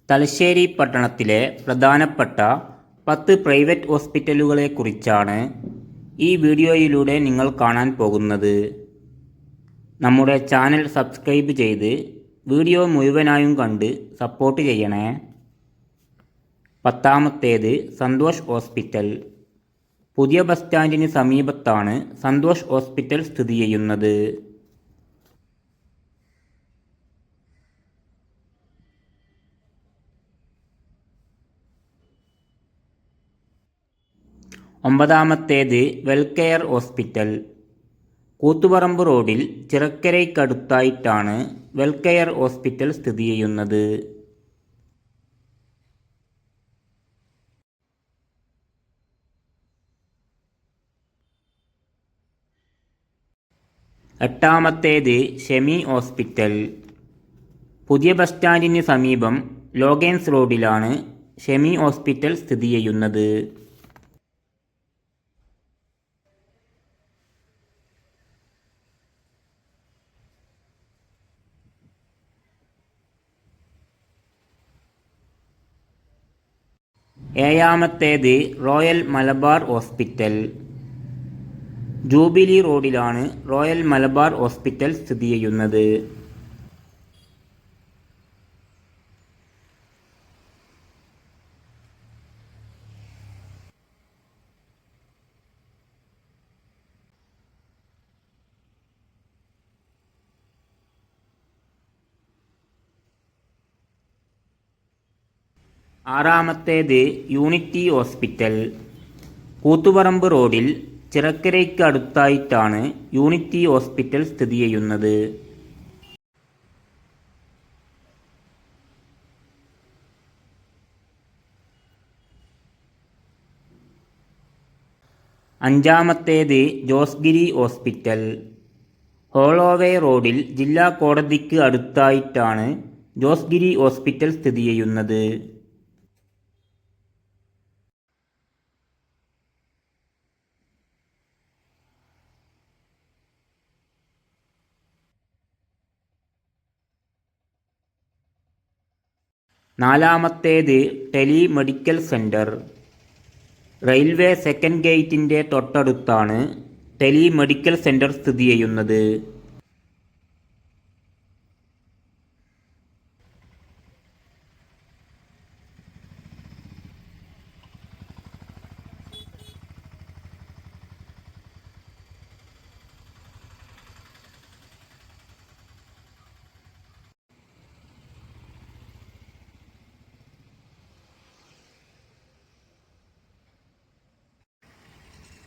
തലശ്ശേരി പട്ടണത്തിലെ പ്രധാനപ്പെട്ട 10 പ്രൈവറ്റ് ഹോസ്പിറ്റലുകളെക്കുറിച്ചാണ് ഈ വീഡിയോയിലൂടെ നിങ്ങൾ കാണാൻ പോകുന്നത്. നമ്മുടെ ചാനൽ സബ്സ്ക്രൈബ് ചെയ്ത് വീഡിയോ മുഴുവനായും കണ്ട് സപ്പോർട്ട് ചെയ്യണേ. 10-ാമത്തേത് സന്തോഷ് ഹോസ്പിറ്റൽ. പുതിയ ബസ് സ്റ്റാൻഡിന് സമീപത്താണ് സന്തോഷ് ഹോസ്പിറ്റൽ സ്ഥിതി ചെയ്യുന്നത്. 9-ാമത്തേത് വെൽകെയർ ഹോസ്പിറ്റൽ. കൂത്തുപറമ്പ് റോഡിൽ ചിറക്കരയ്ക്കടുത്തായിട്ടാണ് വെൽകെയർ ഹോസ്പിറ്റൽ സ്ഥിതി ചെയ്യുന്നത്. 8-ാമത്തേത് ഷെമി ഹോസ്പിറ്റൽ. പുതിയ ബസ് സ്റ്റാൻഡിന് സമീപം ലോഗൻസ് റോഡിലാണ് ഷെമി ഹോസ്പിറ്റൽ സ്ഥിതി ചെയ്യുന്നത്. 7-ാമത്തേത് റോയൽ മലബാർ ഹോസ്പിറ്റൽ. ജൂബിലി റോഡിലാണ് റോയൽ മലബാർ ഹോസ്പിറ്റൽ സ്ഥിതി ചെയ്യുന്നത്. 6-ാമത്തേത് യൂണിറ്റി ഹോസ്പിറ്റൽ. കൂത്തുപറമ്പ് റോഡിൽ ചിറക്കരയ്ക്കടുത്തായിട്ടാണ് യൂണിറ്റി ഹോസ്പിറ്റൽ സ്ഥിതി ചെയ്യുന്നത്. 5-ാമത്തേത് ജോസ്ഗിരി ഹോസ്പിറ്റൽ. ഹോളോവേ റോഡിൽ ജില്ലാ കോടതിക്ക് അടുത്തായിട്ടാണ് ജോസ്ഗിരി ഹോസ്പിറ്റൽ സ്ഥിതി ചെയ്യുന്നത്. 4-ാമത്തേത് tele medical centre. Railway second ഗേറ്റിൻ്റെ തൊട്ടടുത്താണ് ടെലി മെഡിക്കൽ സെൻ്റർ സ്ഥിതി ചെയ്യുന്നത്.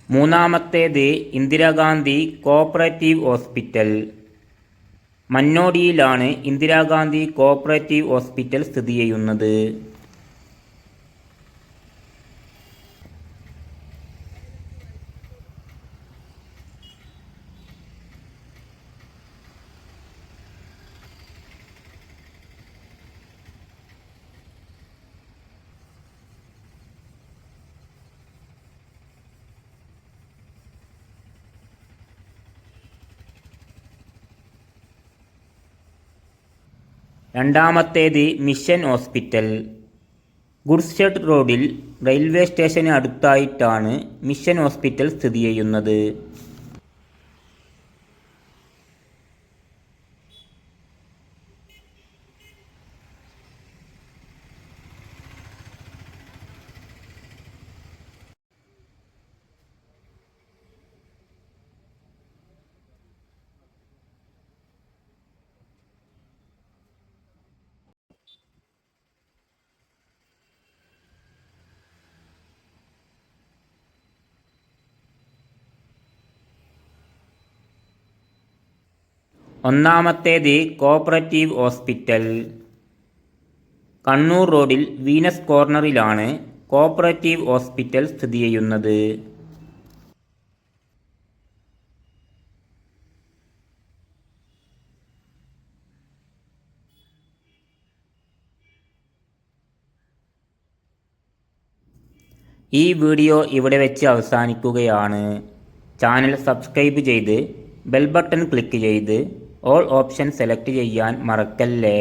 3-ാമത്തേത് Indira Gandhi cooperative hospital. മണ്ണോടിയിലാണ് Indira Gandhi cooperative hospital സ്ഥിതി ചെയ്യുന്നത്. 2-ാമത്തേത് മിഷൻ ഹോസ്പിറ്റൽ. ഗുഡ്സ് ഷെഡ് റോഡിൽ റെയിൽവേ സ്റ്റേഷന് അടുത്തായിട്ടാണ് മിഷൻ ഹോസ്പിറ്റൽ സ്ഥിതി ചെയ്യുന്നത്. 1-ാമത്തേത് കോഓപ്പറേറ്റീവ് ഹോസ്പിറ്റൽ. കണ്ണൂർ റോഡിൽ വീനസ് കോർണറിലാണ് കോഓപ്പറേറ്റീവ് ഹോസ്പിറ്റൽ സ്ഥിതി ചെയ്യുന്നത്. 'ഈ വീഡിയോ ഇവിടെ വെച്ച് അവസാനിക്കുകയാണ്. ചാനൽ സബ്സ്ക്രൈബ് ചെയ്ത് ബെൽ ബട്ടൺ ക്ലിക്ക് ചെയ്ത് ഓൾ ഓപ്ഷൻ സെലക്ട് ചെയ്യാൻ മറക്കല്ലേ.